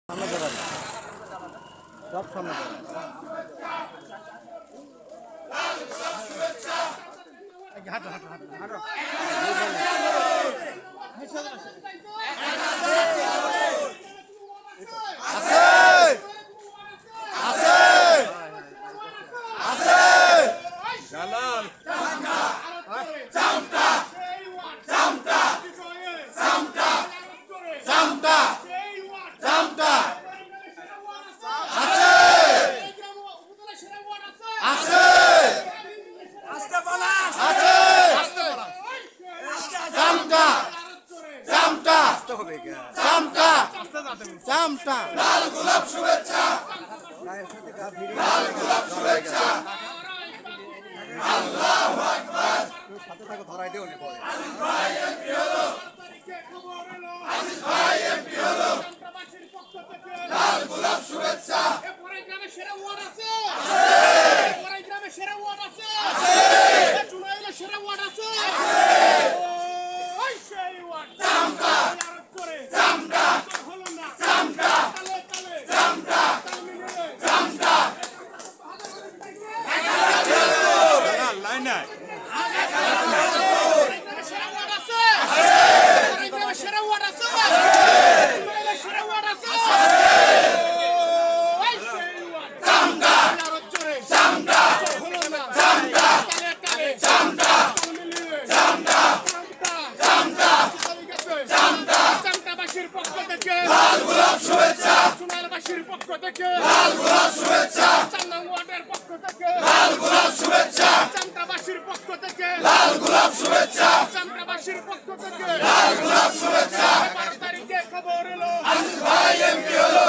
সামনে যাবেন সব সামনে হাঁটো হাঁটো হাঁটো হাঁটো চামটা লাল গোলাপ শুভেচ্ছা লাল গোলাপ শুভেচ্ছা আল্লাহু আকবার সাথে থাকো ধরাই দিও নি পরে আজিজ ভাই এমপি হলো লাল গোলাপ শুভেচ্ছা পরে গ্রামে সেরা ওয়ার্ড আছে পরে গ্রামে সেরা ওয়ার্ড আছে চুনাইলে সেরা ওয়ার্ড আছে ওই সেই ওয়ার্ড চামটা করে চামটা হলো না চামটা তালে তালে চামটা চামটা লাইন নাই সেরা ওয়ার্ড আছে সেরা ওয়ার্ড আছে সেরা ওয়ার্ড আছে ওই সেই ওয়ার্ড চামটা চামটা হলো না চামটা তালে তালে চামটা চামটা চামটা চামটা চামটাবাসীর পক্ষ থেকে লাল গোলাপ শুভেচ্ছা চুনাইলবাসীর পক্ষ থেকে লাল গোলাপ শুভেচ্ছা চান্দাং ওয়ার্ডের পক্ষ থেকে লাল গোলাপ শুভেচ্ছা চামটাবাসীর পক্ষ থেকে লাল গোলাপ শুভেচ্ছা চামটাবাসীর পক্ষ থেকে লাল গোলাপ শুভেচ্ছা 12 তারিখে খবর এলো আজিজ ভাই এমপি হলো